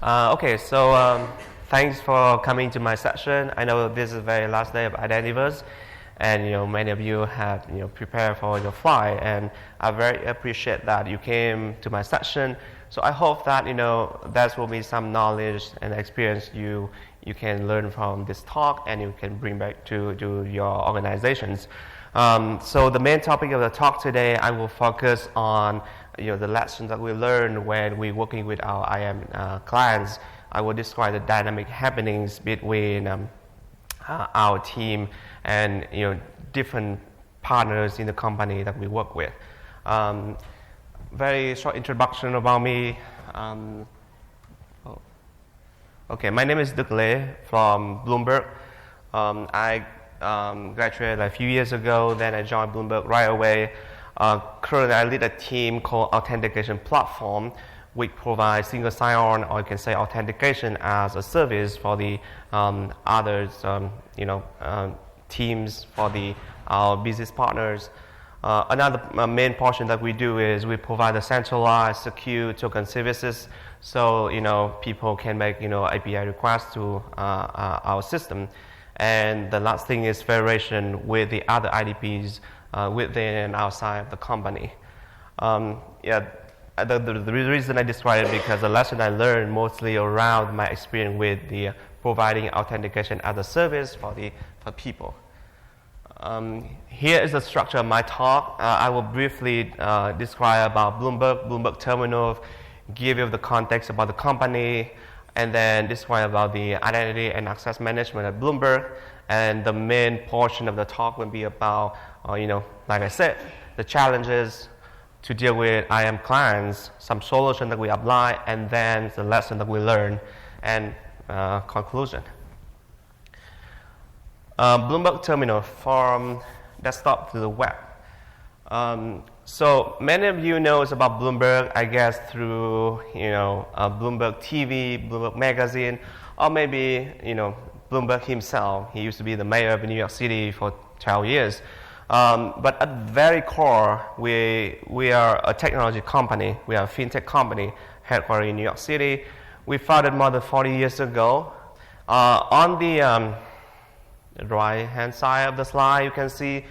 Thanks for coming to my session. I know this is the very last day of Identiverse, and many of you have prepared for your flight, and I very appreciate that you came to my session. So I hope that there will be some knowledge and experience you can learn from this talk, and you can bring back to your organizations. So the main topic of the talk today, I will focus on the lessons that we learned when we're working with our IAM clients. I will describe the dynamic happenings between our team and different partners in the company that we work with. Very short introduction about me. My name is Đức Lê from Bloomberg. I graduated a few years ago, then I joined Bloomberg right away. Currently, I lead a team called Authentication Platform, which provides single sign-on, or you can say authentication as a service for the others, teams for our business partners. Another main portion that we do is we provide a centralized, secure token services, so people can make API requests to our system. And the last thing is federation with the other IDPs within and outside of the company. The reason I describe it because the lesson I learned mostly around my experience with the providing authentication as a service for people. Here is the structure of my talk. I will briefly describe about Bloomberg Terminal, give you the context about the company, and then describe about the identity and access management at Bloomberg. And the main portion of the talk will be about, like I said, the challenges to deal with IAM clients, some solution that we apply, and then the lesson that we learn, and conclusion. Bloomberg Terminal from desktop to the web. So many of you know about Bloomberg, I guess, through Bloomberg TV, Bloomberg Magazine, or maybe Bloomberg himself. He used to be the mayor of New York City for 12 years. But at the very core, we are a technology company. We are a fintech company headquartered in New York City. We founded more than 40 years ago. On the right-hand side of the slide, you can see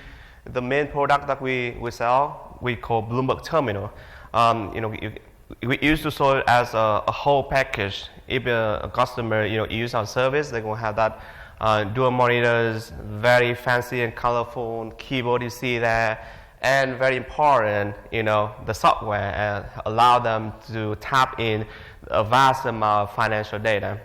the main product that we sell. We call Bloomberg Terminal. We used to sell it as a whole package. If a customer use our service, they're going to have that dual monitors, very fancy and colorful keyboard you see there, and very important, the software allow them to tap in a vast amount of financial data.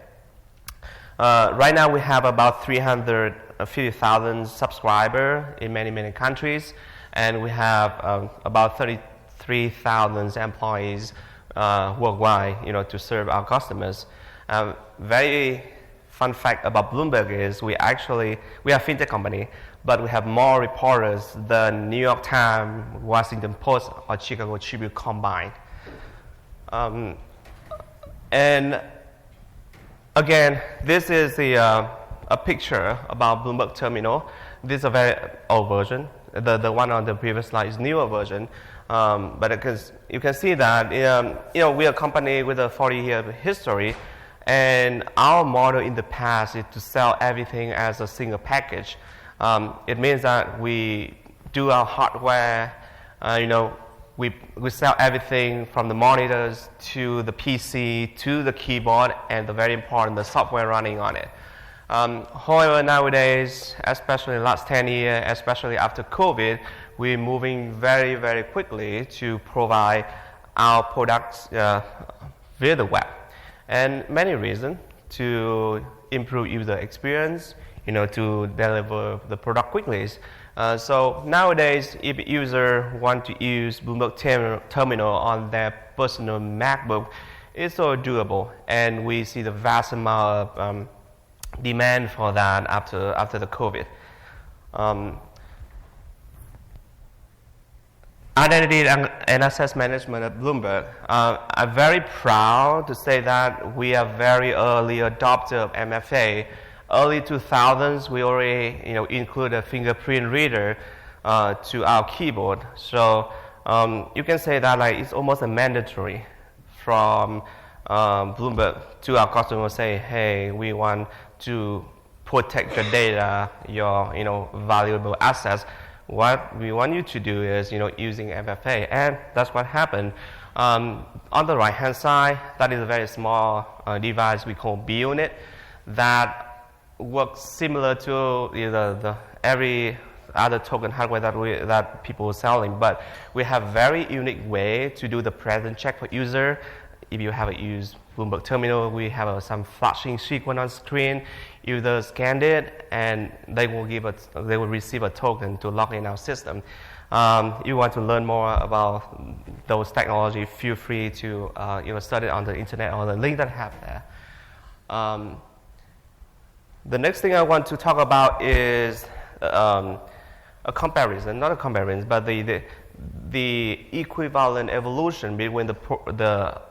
Right now we have about 350,000 subscribers in many countries, and we have about 33,000 employees worldwide, to serve our customers. Very fun fact about Bloomberg is we are a fintech company, but we have more reporters than New York Times, Washington Post, or Chicago Tribune combined. And again, this is a picture about Bloomberg Terminal. This is a very old version. The one on the previous slide is newer version. But because you can see that we are a company with a 40-year history, and our model in the past is to sell everything as a single package. It means that we do our hardware, we sell everything from the monitors to the PC to the keyboard, and the very important, the software running on it. However, nowadays, especially the last 10 years, especially after COVID, we're moving very, very quickly to provide our products via the web. And many reasons to improve user experience, to deliver the product quickly. So nowadays, if a user want to use Bloomberg Terminal on their personal MacBook, it's so doable. And we see the vast amount of demand for that after the COVID. Identity and access management at Bloomberg. I'm very proud to say that we are very early adopter of MFA. Early 2000s, we already include a fingerprint reader to our keyboard. So you can say that it's almost a mandatory from Bloomberg to our customer say, hey, we want to protect the data, your valuable assets. What we want you to do is using MFA, and that's what happened. On the right hand side, that is a very small device we call B unit that works similar to the every other token hardware that people are selling, but we have very unique way to do the presence check for user. If you have used Bloomberg terminal, we have some flashing sequence on screen. User scanned it, and they will receive a token to log in our system. You want to learn more about those technology? Feel free to study on the internet or the link that I have there. The next thing I want to talk about is a comparison, not a comparison, but the equivalent evolution between the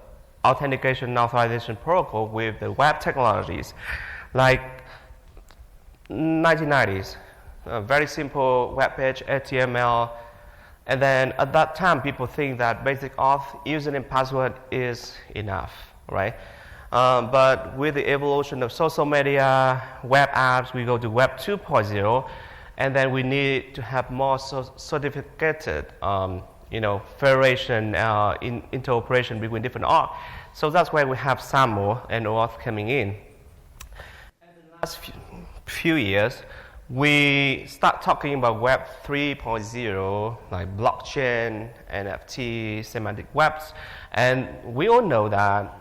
authentication and authorization protocol with the web technologies. Like 1990s, a very simple web page, HTML, and then at that time people think that basic auth, username, password is enough, right? But with the evolution of social media, web apps, we go to Web 2.0, and then we need to have more sophisticated federation, interoperation between different auth. So that's why we have SAML and OAuth coming in. In the last few years, we start talking about Web 3.0, like blockchain, NFT, semantic webs, and we all know that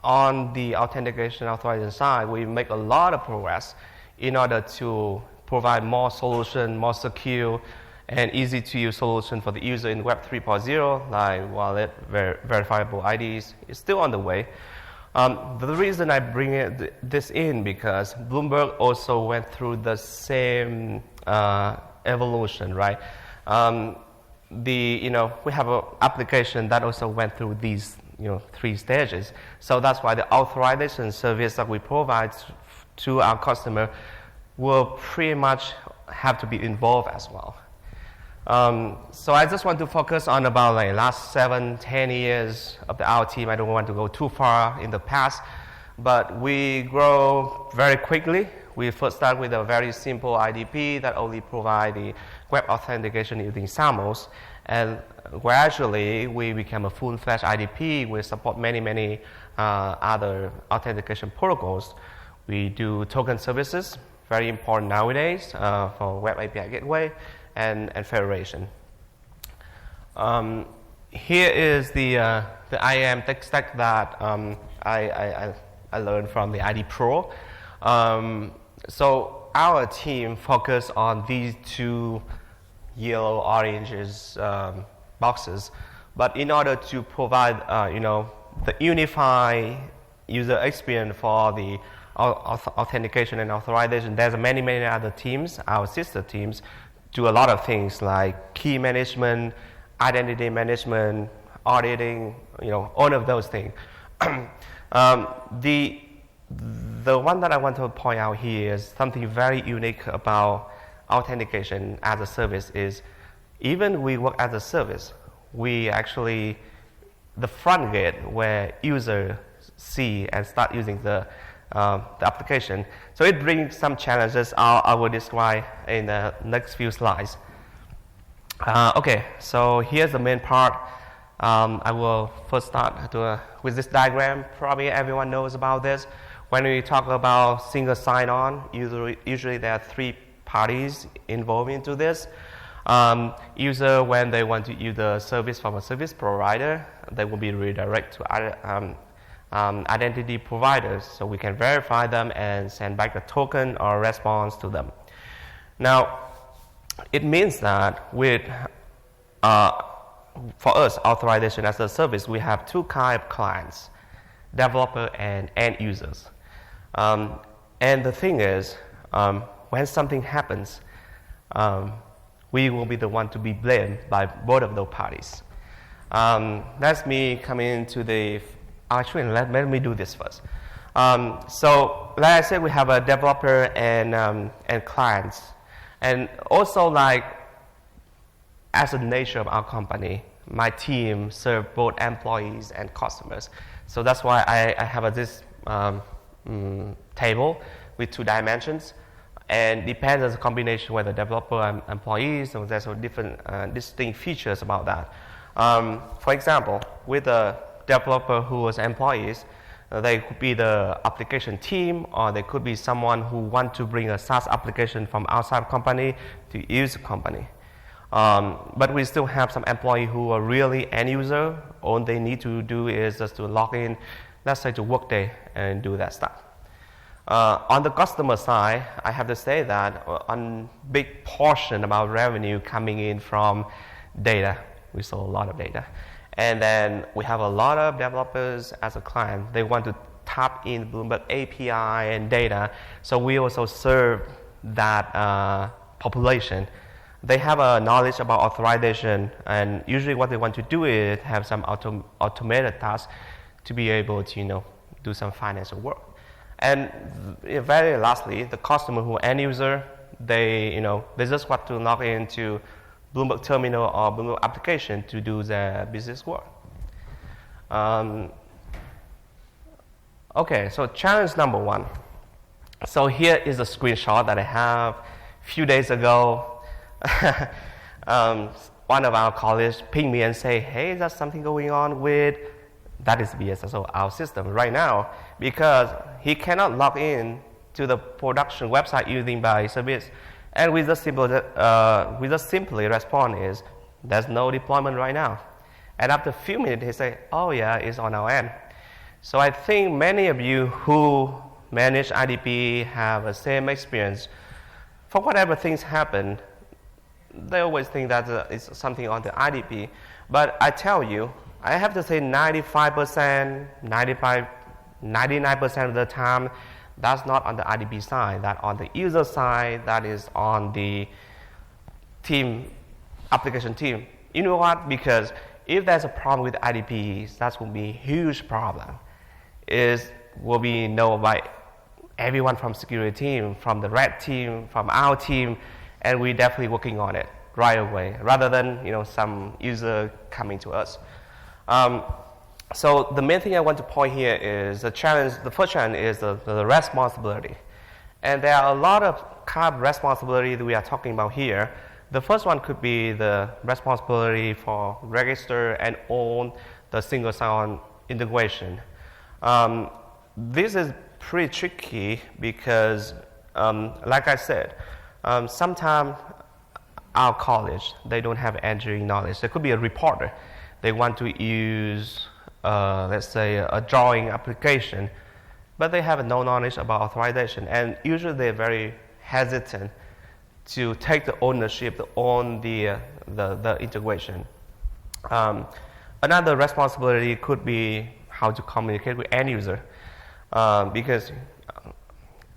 on the authentication authorization side, we make a lot of progress in order to provide more solution, more secure, and easy to use solution for the user in Web 3.0, like wallet, verifiable IDs, is still on the way. The reason I bring this in because Bloomberg also went through the same evolution, right? We have an application that also went through these 3 stages. So that's why the authorization service that we provide to our customer will pretty much have to be involved as well. So I just want to focus on about last 7-10 years of our team. I don't want to go too far in the past, but we grow very quickly. We first start with a very simple IDP that only provide the web authentication using SAMLs, and gradually we became a full-fledged IDP. We support many other authentication protocols. We do token services, very important nowadays for Web API Gateway and federation. Here is the IAM tech stack that I learned from the ID Pro. So our team focused on these 2 yellow oranges boxes, but in order to provide the unified user experience for the authentication and authorization, there's many other teams, our sister teams, do a lot of things like key management, identity management, auditing, all of those things. The one that I want to point out here is something very unique about authentication as a service is even we work as a service, we actually, the front gate where users see and start using the application. So it brings some challenges I will describe in the next few slides. Okay, so here's the main part. I will first start with this diagram. Probably everyone knows about this. When we talk about single sign-on, usually there are 3 parties involved into this. User, when they want to use the service from a service provider, they will be redirected to identity providers, so we can verify them and send back a token or response to them. Now, it means that for us, authorization as a service, we have 2 kinds of clients, developer and end users. And the thing is, when something happens, we will be the one to be blamed by both of those parties. That's me coming into the... Actually, let me do this first. So, like I said, we have a developer and clients. And also, as a nature of our company, my team serve both employees and customers. So that's why I have this table with 2 dimensions, and depends on the combination whether developer and employees. So there's different distinct features about that. For example, with a developer who was employees, they could be the application team, or they could be someone who want to bring a SaaS application from outside company to use the company. But we still have some employees who are really end user. All they need to do is just to log in, let's say to Workday, and do that stuff. On the customer side, I have to say that a big portion of our revenue coming in from data. We sell a lot of data. And then we have a lot of developers as a client. They want to tap in Bloomberg API and data. So we also serve that population. They have a knowledge about authorization, and usually what they want to do is have some automated tasks to be able to do some financial work. And very lastly, the customer who end user, they just want to log into Bloomberg Terminal or Bloomberg application to do their business work. Okay, so challenge number 1. So here is a screenshot that I have a few days ago. One of our colleagues pinged me and say, hey, there's something going on with that is BSSO, our system right now, because he cannot log in to the production website using by service. And we just simply respond is, there's no deployment right now. And after a few minutes, he say, oh yeah, it's on our end. So I think many of you who manage IDP have the same experience. For whatever things happen, they always think that it's something on the IDP. But I tell you, I have to say 95%, 99% of the time, that's not on the IDP side. That's on the user side. That is on the team, application team. You know what? Because if there's a problem with IDPs, that will be a huge problem. It will be known by everyone from security team, from the red team, from our team, and we're definitely working on it right away, rather than some user coming to us. So the main thing I want to point here is the challenge. The first challenge is the responsibility, and there are a lot of kind of responsibility that we are talking about here. The first one could be the responsibility for register and own the single sign-on integration. This is pretty tricky because, like I said, sometimes our college, they don't have engineering knowledge. There could be a reporter. They want to use, let's say, a drawing application, but they have no knowledge about authorization. And usually they're very hesitant to take the ownership to own the integration. Another responsibility could be how to communicate with end user, because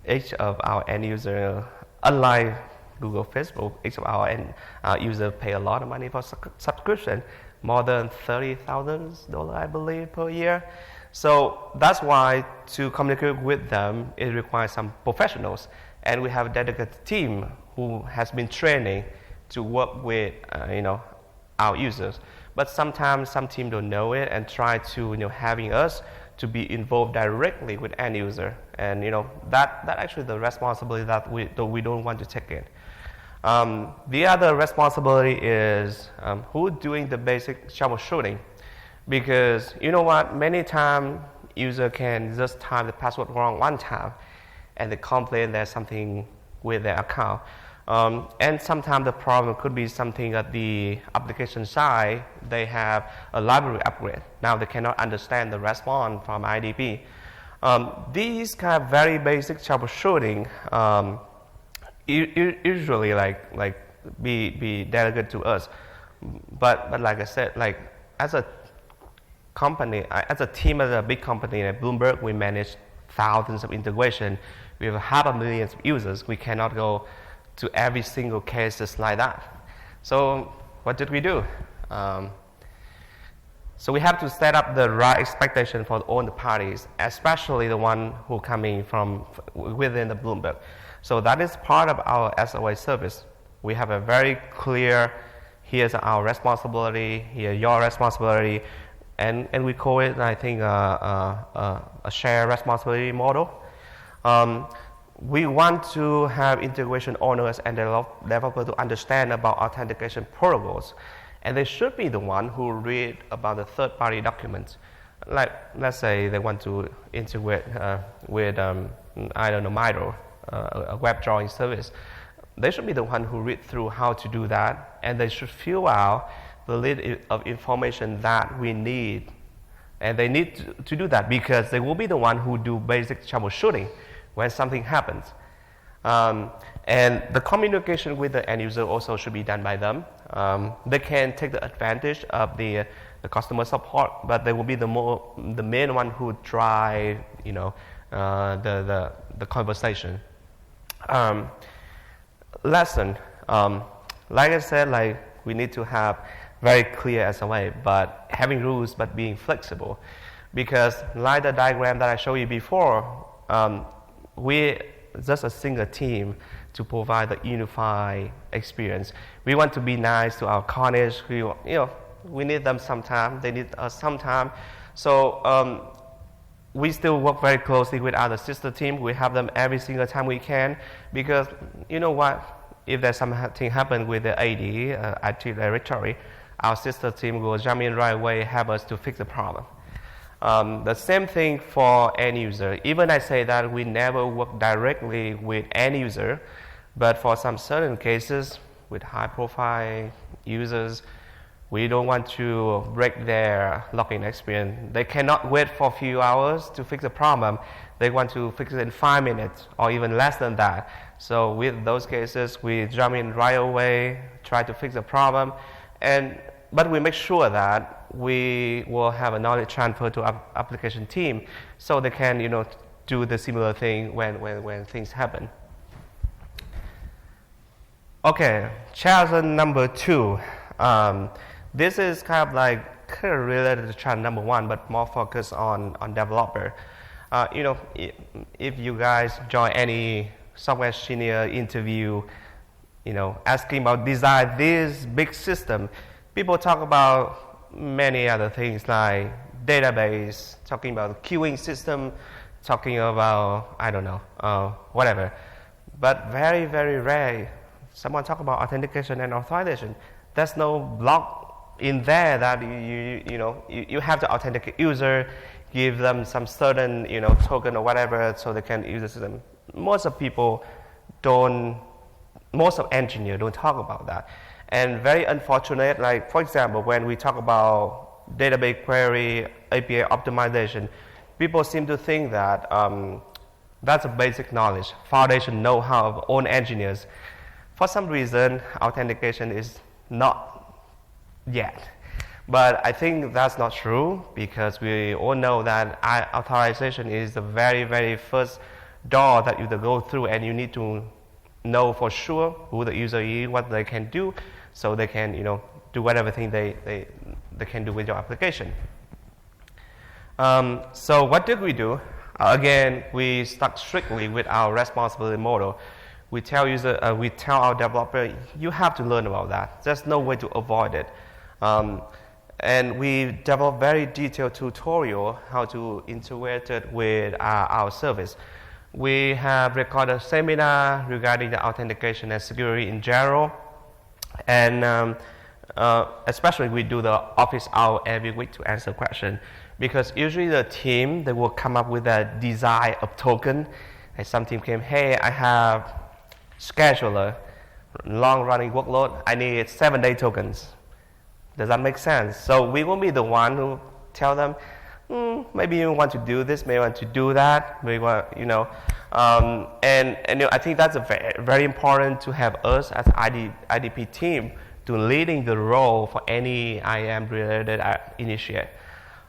each of our end user, unlike Google, Facebook, each of our end user pay a lot of money for subscription, more than $30,000, I believe, per year. So that's why to communicate with them, it requires some professionals, and we have a dedicated team who has been training to work with our users. But sometimes some team don't know it and try to having us to be involved directly with end user, and that actually the responsibility that we don't want to take in. The other responsibility is who doing the basic troubleshooting, because many times user can just type the password wrong one time and they complain there's something with their account. And sometimes the problem could be something at the application side. They have a library upgrade. Now they cannot understand the response from IDP. These kind of very basic troubleshooting usually be delegated to us. But like I said, as a company, as a team, as a big company at Bloomberg, we manage thousands of integration. We have 500,000 users. We cannot go to every single case just like that. So what did we do? So we have to set up the right expectation for all the parties, especially the one who coming from within the Bloomberg. So that is part of our SOA service. We have a very clear here's our responsibility, here's your responsibility, and we call it, I think, a shared responsibility model. We want to have integration owners and developers to understand about authentication protocols, and they should be the one who read about the third-party documents. Like, let's say they want to integrate with, I don't know, Miro, a web drawing service. They should be the one who read through how to do that, and they should fill out the list of information that we need. And they need to do that because they will be the one who do basic troubleshooting when something happens. And the communication with the end user also should be done by them. They can take the advantage of the customer support, but they will be the main one who drive, the conversation. Lesson, like I said, we need to have very clear SLA, but having rules, but being flexible, because like the diagram that I showed you before, we're just a single team to provide the unified experience. We want to be nice to our colleagues. We need them sometime. They need us sometime. So we still work very closely with other sister team. We have them every single time we can, because you know what? If there's something happen with the AD, IT directory, our sister team will jump in right away, help us to fix the problem. The same thing for end user. Even I say that we never work directly with end user, but for some certain cases with high profile users, we don't want to break their login experience. They cannot wait for a few hours to fix the problem. They want to fix it in 5 minutes or even less than that. So with those cases, we jump in right away, try to fix the problem, but we make sure that we will have a knowledge transfer to our application team, so they can, do the similar thing when things happen. Okay, challenge number 2. This is kind of related to challenge number 1, but more focused on developer. If you guys join any software engineer interview, asking about design this big system, people talk about many other things like database, talking about queuing system, talking about, I don't know, whatever. But very, very rare someone talk about authentication and authorization. There's no block in there that you have to authenticate user, give them some certain token or whatever so they can use the system. Most of engineers don't talk about that. And very unfortunate, for example, when we talk about database query, API optimization, people seem to think that that's a basic knowledge, foundation know-how of own engineers. For some reason, authentication is not yet. But I think that's not true, because we all know that authorization is the very, very first door that you go through, and you need to know for sure who the user is, what they can do, so they can do whatever thing they can do with your application. So what did we do? Again, we stuck strictly with our responsibility model. We tell our developer, you have to learn about that. There's no way to avoid it. And we developed very detailed tutorial how to integrate it with our service. We have recorded a seminar regarding the authentication and security in general. And especially we do the office hour every week to answer questions. Because usually the team, they will come up with a design of token. And some team came, hey, I have scheduler, long running workload, I need 7-day tokens. Does that make sense? So we will be the one who tell them, maybe you want to do this, maybe you want to do that, maybe I think that's very, very important to have us as IDP team to leading the role for any IAM related initiative.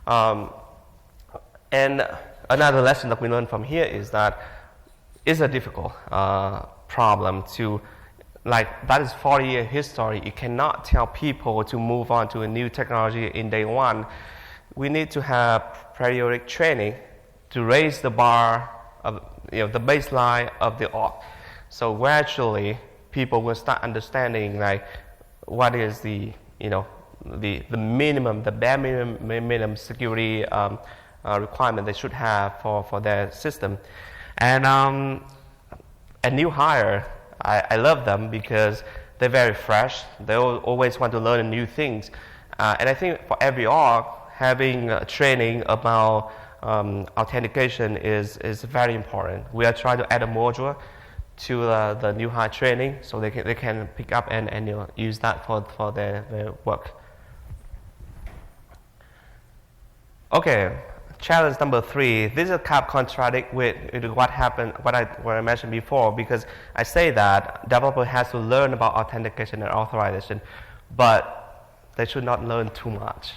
And another lesson that we learned from here is that it's a difficult problem to, that is 40-year history. You cannot tell people to move on to a new technology in day one. We need to have periodic training to raise the bar of the baseline of the org. So gradually, people will start understanding what is the the minimum, the bare minimum security requirement they should have for their system. And a new hire, I love them because they're very fresh. They always want to learn new things. And I think for every org, having training about authentication is very important. We are trying to add a module to the new hire training so they can pick up and use that for their work. Okay, challenge number 3. This is kind of contradict with what happened, what I mentioned before, because I say that developer has to learn about authentication and authorization, but they should not learn too much.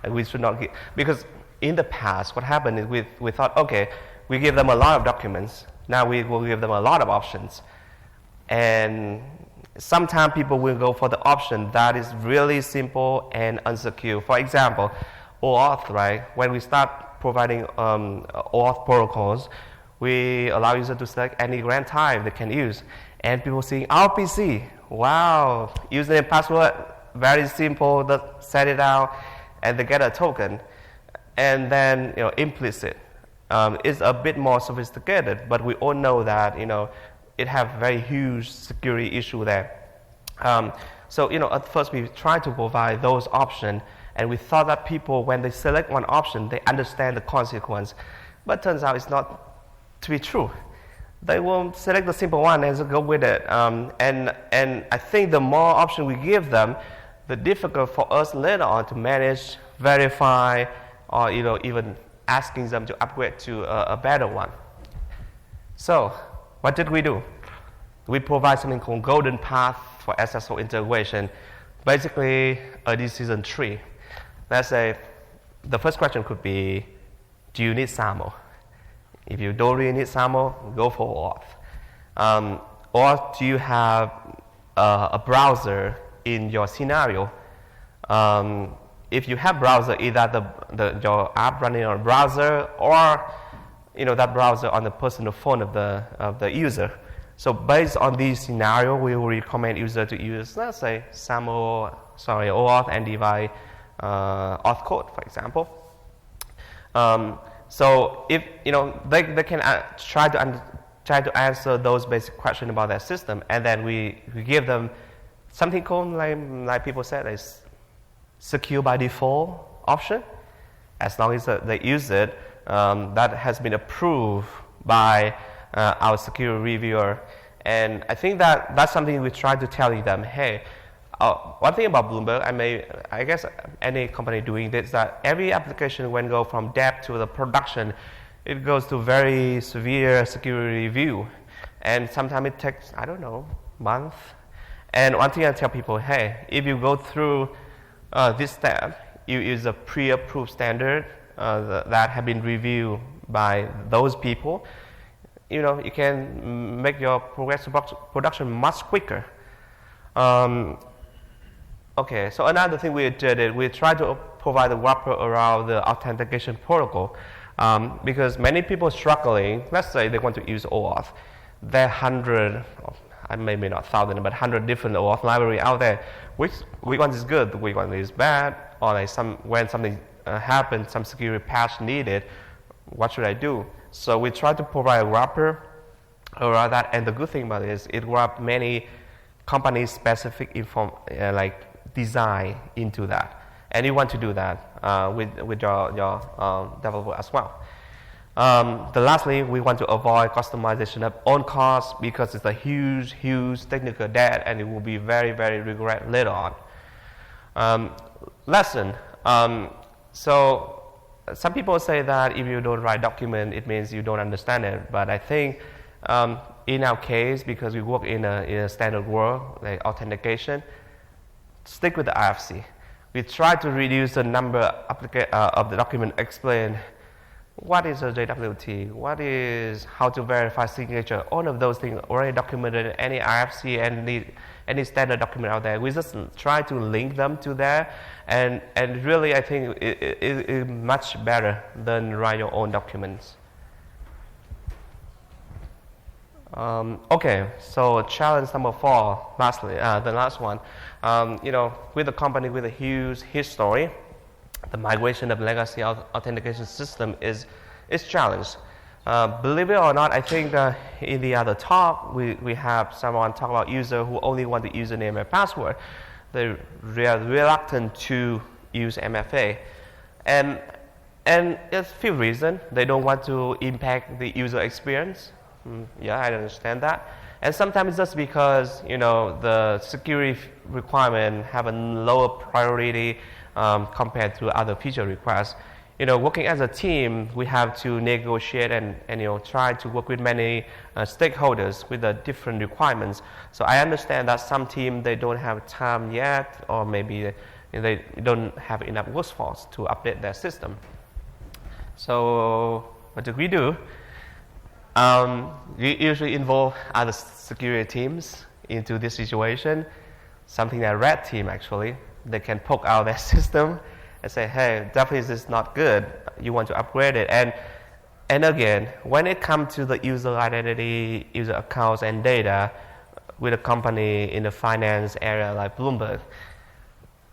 We should not because in the past, what happened is we thought, okay, we give them a lot of documents. Now we will give them a lot of options, and sometimes people will go for the option that is really simple and unsecure. For example, OAuth, right? When we start providing OAuth protocols, we allow users to select any grant type they can use. And people saying, RPC, wow, username and password, very simple, just set it out, and they get a token. And then, implicit. It's a bit more sophisticated, but we all know that, it have very huge security issue there. So, at first we try to provide those options, and we thought that people, when they select one option, they understand the consequence. But turns out it's not to be true. They will select the simple one and go with it. And I think the more option we give them, the difficult for us later on to manage, verify, or even asking them to upgrade to a better one. So, what did we do? We provide something called golden path for SSO integration, basically a decision tree. Let's say the first question could be, do you need SAML? If you don't really need SAML, go for OAuth. Or do you have a browser in your scenario? If you have browser, either your app running on a browser or that browser on the personal phone of the user. So based on this scenario, we will recommend user to use, let's say, OAuth and device auth code, for example. So if they can try to answer those basic questions about their system, and then we give them something called, like people said, is secure by default option. As long as they use it, that has been approved by our security reviewer. And I think that's something we try to tell them. Hey, one thing about Bloomberg, I guess any company doing this, that every application when go from dev to the production, it goes to very severe security review, and sometimes it takes, I don't know, month. And one thing I tell people, hey, if you go through this step, you use a pre-approved standard that have been reviewed by those people. You can make your progress to production much quicker. Okay, so another thing we did is we tried to provide a wrapper around the authentication protocol because many people struggling, let's say they want to use OAuth. There are 100, maybe not 1,000, but 100 different OAuth library out there. Which one is good, which one is bad, or like when something happens, some security patch needed, what should I do? So we try to provide a wrapper around that, and the good thing about it is it wraps many company-specific design into that, and you want to do that with your developer as well. Lastly, we want to avoid customization at own cost because it's a huge technical debt, and it will be very regret later on. Lesson. So some people say that if you don't write document, it means you don't understand it. But I think in our case, because we work in a standard world like authentication, stick with the IFC. We try to reduce the number of the document explain what is a JWT, what is how to verify signature. All of those things already documented in any IFC and any standard document out there. We just try to link them to there, and really I think it is much better than write your own documents. Okay, so challenge number 4, lastly, the last one. With a company with a huge history, the migration of legacy authentication system is challenged. Believe it or not, I think in the other talk, we have someone talk about user who only want the username and password. They're reluctant to use MFA. And there's a few reasons. They don't want to impact the user experience. Yeah, I understand that. And sometimes just because, the security requirement have a lower priority compared to other feature requests. Working as a team, we have to negotiate and try to work with many stakeholders with the different requirements. So I understand that some team, they don't have time yet, or maybe they don't have enough workforce to update their system. So what do? We usually involve other security teams into this situation, something like red team actually. They can poke out their system and say, hey, definitely this is not good, you want to upgrade it. And again, when it comes to the user identity, user accounts and data with a company in the finance area like Bloomberg,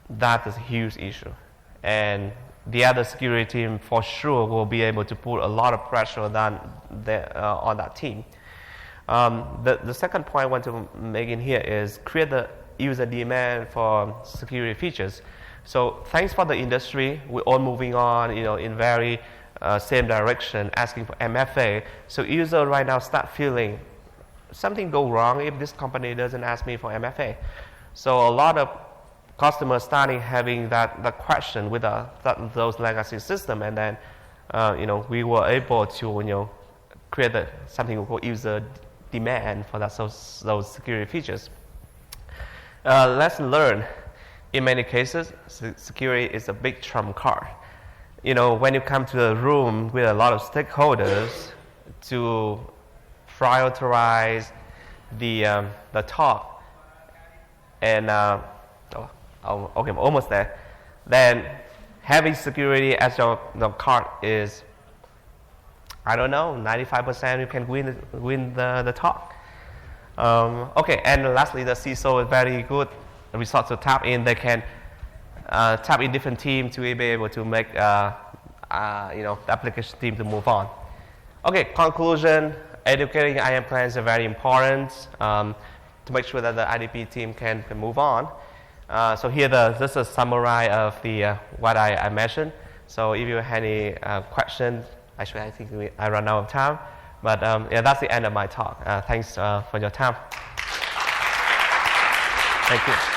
that is a huge issue. And the other security team for sure will be able to put a lot of pressure on that team. The second point I want to make in here is create the user demand for security features. So thanks for the industry, we're all moving on, in very same direction, asking for MFA. So user right now start feeling something go wrong if this company doesn't ask me for MFA. So a lot of customers starting having that question with those legacy system, and then we were able to create something we call user demand for those security features. Lesson learned: in many cases, security is a big trump card. When you come to a room with a lot of stakeholders to prioritize the talk, and okay, I'm almost there. Then having security as your card is, I don't know, 95% you can win the talk. Okay, and lastly, the CISO is very good resource to tap in. They can tap in different teams to be able to make the application team to move on. Okay, conclusion: educating IAM clients is very important to make sure that the IDP team can move on. So here, this is a summary of what I mentioned. So if you have any questions, actually I think I run out of time. But yeah, that's the end of my talk. Thanks for your time. Thank you.